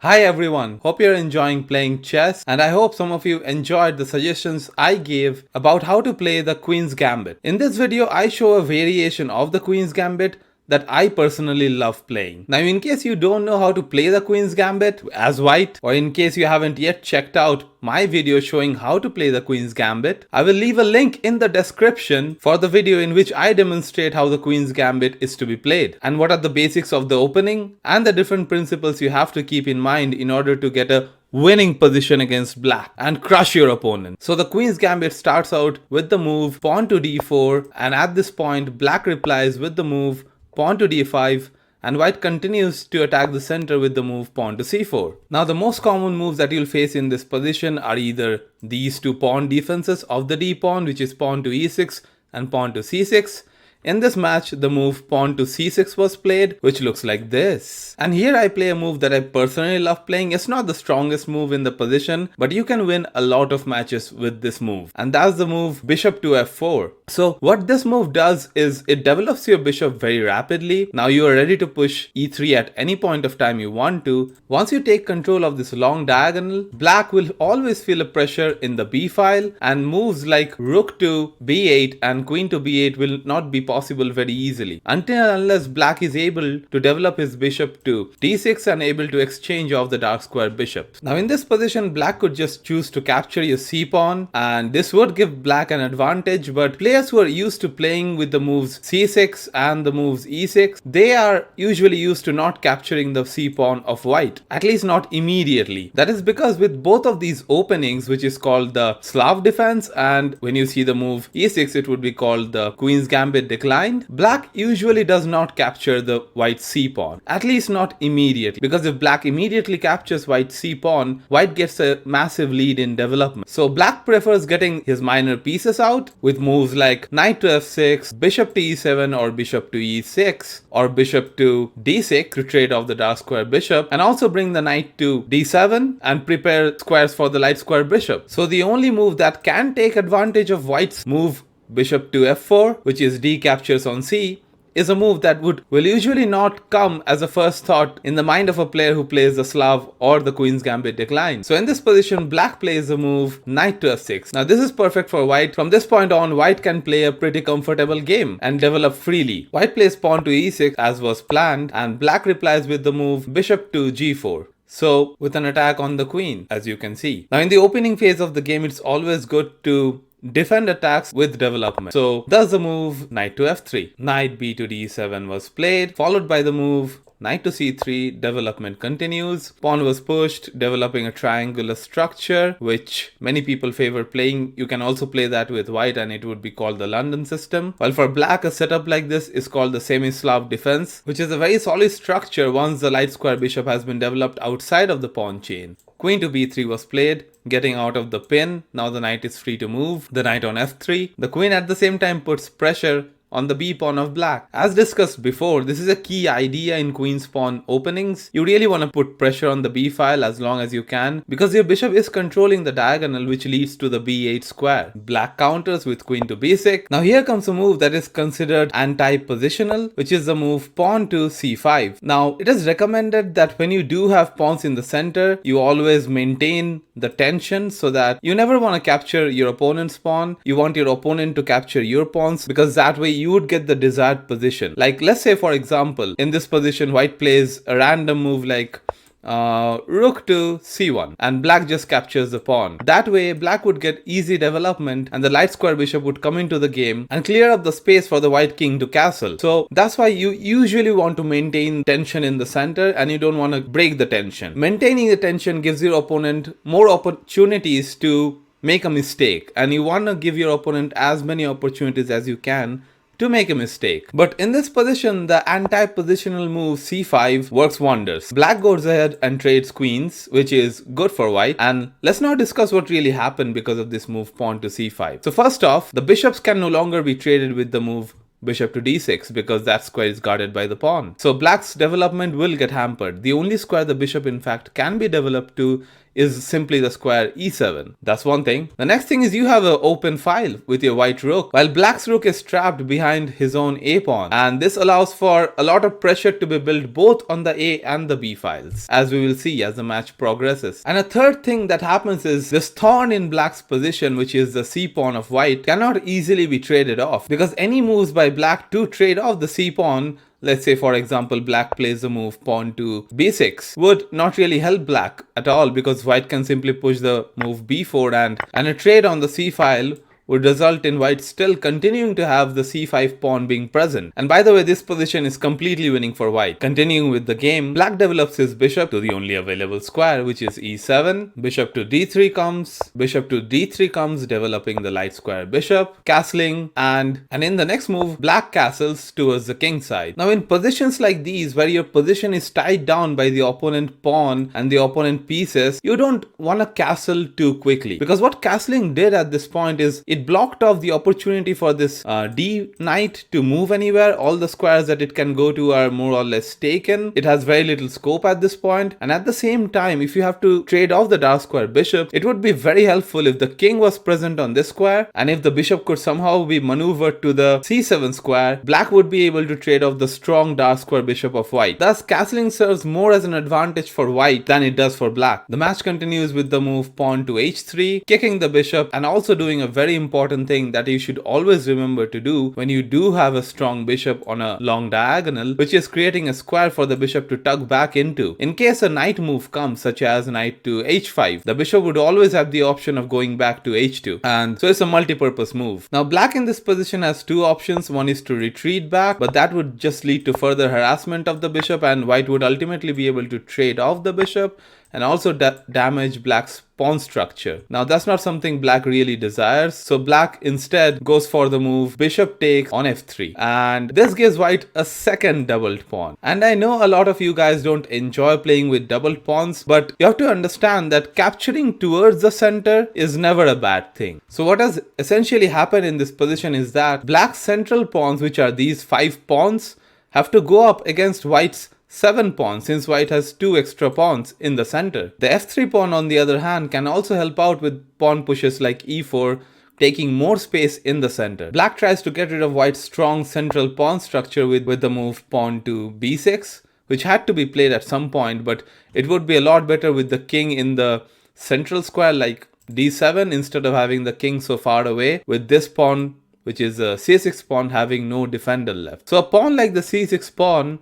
Hi everyone, hope you're enjoying playing chess and I hope some of you enjoyed the suggestions I gave about how to play the Queen's Gambit. In this video, I show a variation of the Queen's Gambit that I personally love playing. Now in case you don't know how to play the Queen's Gambit as white, or in case you haven't yet checked out my video showing how to play the Queen's Gambit, I will leave a link in the description for the video in which I demonstrate how the Queen's Gambit is to be played and what are the basics of the opening and the different principles you have to keep in mind in order to get a winning position against black and crush your opponent. So the Queen's Gambit starts out with the move pawn to d4, and at this point black replies with the move pawn to d5, and white continues to attack the center with the move pawn to c4. Now the most common moves that you'll face in this position are either these two pawn defenses of the d pawn, which is pawn to e6 and pawn to c6. In this match, the move pawn to c6 was played, which looks like this. And here I play a move that I personally love playing. It's not the strongest move in the position, but you can win a lot of matches with this move. And that's the move bishop to f4. So what this move does is it develops your bishop very rapidly. Now you are ready to push e3 at any point of time you want to. Once you take control of this long diagonal, black will always feel a pressure in the b file, and moves like rook to b8 and queen to b8 will not be possible very easily until unless black is able to develop his bishop to d6 and able to exchange off the dark square bishops. Now in this position, black could just choose to capture your c pawn, and this would give black an advantage, but players who are used to playing with the moves c6 and the moves e6, they are usually used to not capturing the c pawn of white, at least not immediately. That is because with both of these openings, which is called the Slav defense, and when you see the move e6 it would be called the Queen's Gambit declined, black usually does not capture the white c pawn, at least not immediately, because if black immediately captures white c pawn, white gets a massive lead in development. So black prefers getting his minor pieces out with moves like knight to f6, bishop to e7 or bishop to e6, or bishop to d6 to trade off the dark square bishop, and also bring the knight to d7 and prepare squares for the light square bishop. So the only move that can take advantage of white's move bishop to f4, which is d captures on c, is a move that will usually not come as a first thought in the mind of a player who plays the Slav or the Queen's Gambit decline. So in this position, black plays the move knight to f6. Now this is perfect for white. From this point on, white can play a pretty comfortable game and develop freely. White plays pawn to e6 as was planned, and black replies with the move bishop to g4. So with an attack on the queen, as you can see. Now in the opening phase of the game, it's always good to defend attacks with development. So thus the move knight to f3. Knight b to d7 was played, followed by the move knight to c3. Development continues. Pawn was pushed, developing a triangular structure, which many people favor playing. You can also play that with white and it would be called the London system. While for black, a setup like this is called the semi-Slav defense, which is a very solid structure once the light square bishop has been developed outside of the pawn chain. Queen to b3 was played, getting out of the pin. Now the knight is free to move. The knight on f3. The queen at the same time puts pressure on the b pawn of black. As discussed before, this is a key idea in queen's pawn openings. You really want to put pressure on the b file as long as you can, because your bishop is controlling the diagonal which leads to the b8 square. Black counters with queen to b6. Now here comes a move that is considered anti-positional, which is the move pawn to c5. Now it is recommended that when you do have pawns in the center, you always maintain the tension so that you never want to capture your opponent's pawn. You want your opponent to capture your pawns, because that way you would get the desired position. Like let's say for example, in this position white plays a random move like rook to c1 and black just captures the pawn. That way black would get easy development and the light square bishop would come into the game and clear up the space for the white king to castle. So that's why you usually want to maintain tension in the center and you don't want to break the tension. Maintaining the tension gives your opponent more opportunities to make a mistake, and you want to give your opponent as many opportunities as you can to make a mistake. But in this position, the anti-positional move c5 works wonders. Black goes ahead and trades queens, which is good for white. And let's now discuss what really happened because of this move pawn to c5. So first off, the bishops can no longer be traded with the move bishop to d6 because that square is guarded by the pawn. So black's development will get hampered. The only square the bishop in fact can be developed to is simply the square e7. That's one thing. The next thing is you have an open file with your white rook, while black's rook is trapped behind his own a pawn, and this allows for a lot of pressure to be built both on the a and the b files, as we will see as the match progresses. And a third thing that happens is this thorn in black's position, which is the c pawn of white, cannot easily be traded off, because any moves by black to trade off the c pawn, let's say for example black plays the move pawn to b6, would not really help black at all, because white can simply push the move b4 and a trade on the c file would result in white still continuing to have the c5 pawn being present. And by the way, this position is completely winning for white. Continuing with the game, black develops his bishop to the only available square, which is e7. Bishop to d3 comes, bishop to d3 comes, developing the light square bishop, castling, and in the next move, black castles towards the king side. Now in positions like these, where your position is tied down by the opponent pawn and the opponent pieces, you don't want to castle too quickly, because what castling did at this point is it blocked off the opportunity for this d knight to move anywhere. All the squares that it can go to are more or less taken. It has very little scope at this point, and at the same time, if you have to trade off the dark square bishop, it would be very helpful if the king was present on this square, and if the bishop could somehow be maneuvered to the c7 square, black would be able to trade off the strong dark square bishop of white. Thus castling serves more as an advantage for white than it does for black. The match continues with the move pawn to h3, kicking the bishop, and also doing a very important thing that you should always remember to do when you do have a strong bishop on a long diagonal, which is creating a square for the bishop to tug back into. In case a knight move comes, such as knight to h5, the bishop would always have the option of going back to h2, and so it's a multi-purpose move. Now black in this position has two options. One is to retreat back, but that would just lead to further harassment of the bishop, and white would ultimately be able to trade off the bishop and also damage black's pawn structure. Now that's not something black really desires, so black instead goes for the move bishop takes on f3, and this gives white a second doubled pawn. And I know a lot of you guys don't enjoy playing with doubled pawns, but you have to understand that capturing towards the center is never a bad thing. So what has essentially happened in this position is that black's central pawns, which are these 5 pawns, have to go up against white's 7 pawns, since white has 2 extra pawns in the center. The f3 pawn on the other hand can also help out with pawn pushes like e4, taking more space in the center. Black tries to get rid of white's strong central pawn structure with the move pawn to b6, which had to be played at some point, but it would be a lot better with the king in the central square like d7 instead of having the king so far away, with this pawn, which is a c6 pawn, having no defender left. So a pawn like the c6 pawn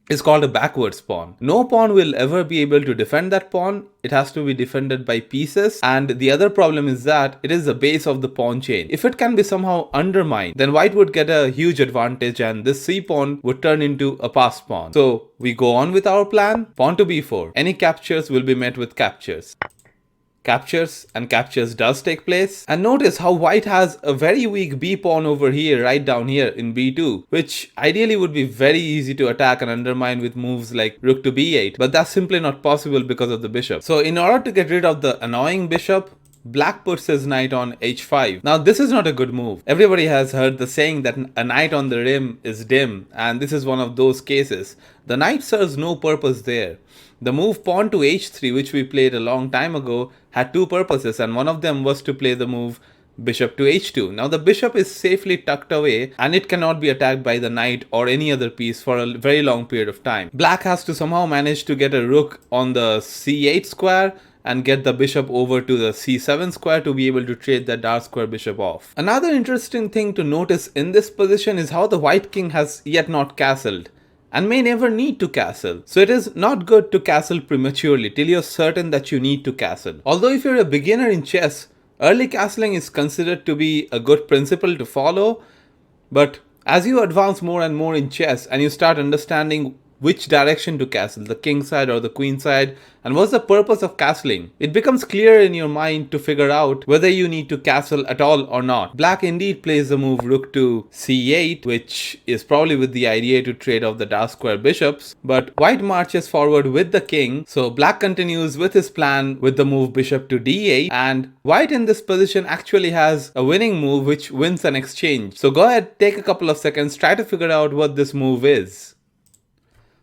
is called a backwards pawn. No pawn will ever be able to defend that pawn. It has to be defended by pieces, and the other problem is that it is the base of the pawn chain. If it can be somehow undermined, then white would get a huge advantage and this c pawn would turn into a passed pawn. So we go on with our plan. Pawn to b4. Any captures will be met with captures. Captures and captures does take place, and notice how white has a very weak b pawn over here, right down here in b2, which ideally would be very easy to attack and undermine with moves like rook to b8, but that's simply not possible because of the bishop. So in order to get rid of the annoying bishop, black puts his knight on h5. Now this is not a good move. Everybody has heard the saying that a knight on the rim is dim, and this is one of those cases. The knight serves no purpose there. The move pawn to h3, which we played a long time ago, had 2 purposes, and one of them was to play the move bishop to h2. Now the bishop is safely tucked away and it cannot be attacked by the knight or any other piece for a very long period of time. Black has to somehow manage to get a rook on the c8 square and get the bishop over to the c7 square to be able to trade that dark square bishop off. Another interesting thing to notice in this position is how the white king has yet not castled, and may never need to castle. So it is not good to castle prematurely till you're certain that you need to castle. Although if you're a beginner in chess, early castling is considered to be a good principle to follow, but as you advance more and more in chess and you start understanding which direction to castle, the king side or the queen side, and what's the purpose of castling. It becomes clear in your mind to figure out whether you need to castle at all or not. Black indeed plays the move rook to c8, which is probably with the idea to trade off the dark square bishops, but white marches forward with the king, so black continues with his plan with the move bishop to d8, and white in this position actually has a winning move which wins an exchange. So go ahead, take a couple of seconds, try to figure out what this move is.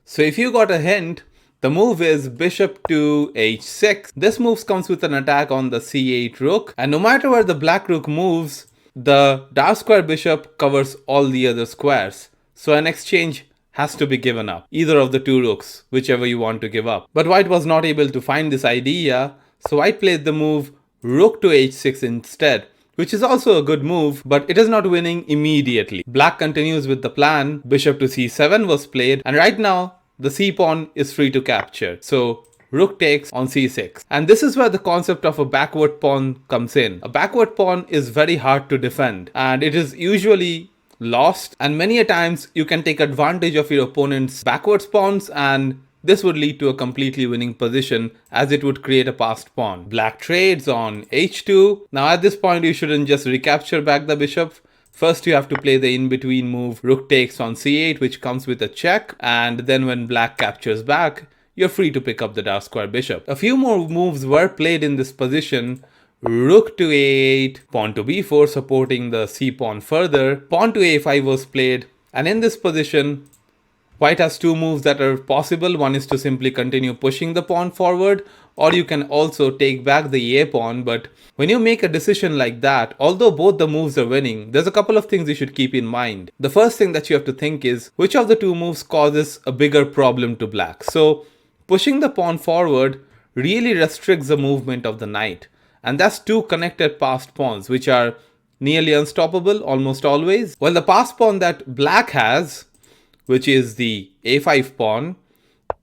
So if you got a hint, the move is bishop to h6. This move comes with an attack on the c8 rook, and no matter where the black rook moves, the dark square bishop covers all the other squares. So an exchange has to be given up, either of the two rooks, whichever you want to give up. But white was not able to find this idea, so white played the move rook to h6 instead, which is also a good move, but it is not winning immediately. Black continues with the plan. Bishop to c7 was played, and right now the c pawn is free to capture. So rook takes on c6. And this is where the concept of a backward pawn comes in. A backward pawn is very hard to defend, and it is usually lost, and many a times you can take advantage of your opponent's backwards pawns, and this would lead to a completely winning position as it would create a passed pawn. Black trades on h2. Now at this point you shouldn't just recapture back the bishop. First you have to play the in-between move rook takes on c8, which comes with a check, and then when black captures back, you're free to pick up the dark square bishop. A few more moves were played in this position. Rook to a8, pawn to b4 supporting the c pawn further, pawn to a5 was played, and in this position white has two moves that are possible. One is to simply continue pushing the pawn forward, or you can also take back the a pawn. But when you make a decision like that, although both the moves are winning, there's a couple of things you should keep in mind. The first thing that you have to think is, which of the two moves causes a bigger problem to black? So pushing the pawn forward really restricts the movement of the knight, and that's two connected passed pawns which are nearly unstoppable almost always. Well, the passed pawn that black has, which is the a5 pawn,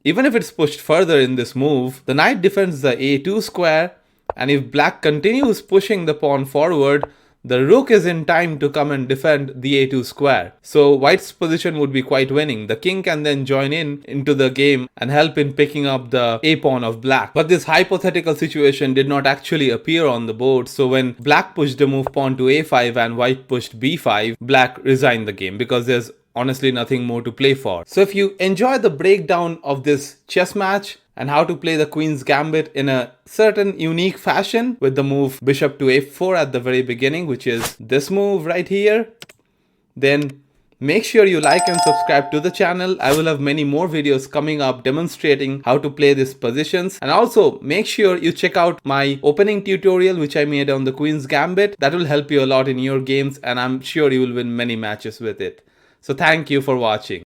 even if it's pushed further in this move, the knight defends the a2 square, and if black continues pushing the pawn forward, the rook is in time to come and defend the a2 square. So white's position would be quite winning. The king can then join into the game and help in picking up the a pawn of black. But this hypothetical situation did not actually appear on the board, so when black pushed the move pawn to a5 and white pushed b5, black resigned the game because there's honestly nothing more to play for. So if you enjoy the breakdown of this chess match and how to play the Queen's Gambit in a certain unique fashion with the move bishop to a4 at the very beginning, which is this move right here, then make sure you like and subscribe to the channel. I will have many more videos coming up demonstrating how to play these positions. And also make sure you check out my opening tutorial which I made on the Queen's Gambit. That will help you a lot in your games, and I'm sure you will win many matches with it. So thank you for watching.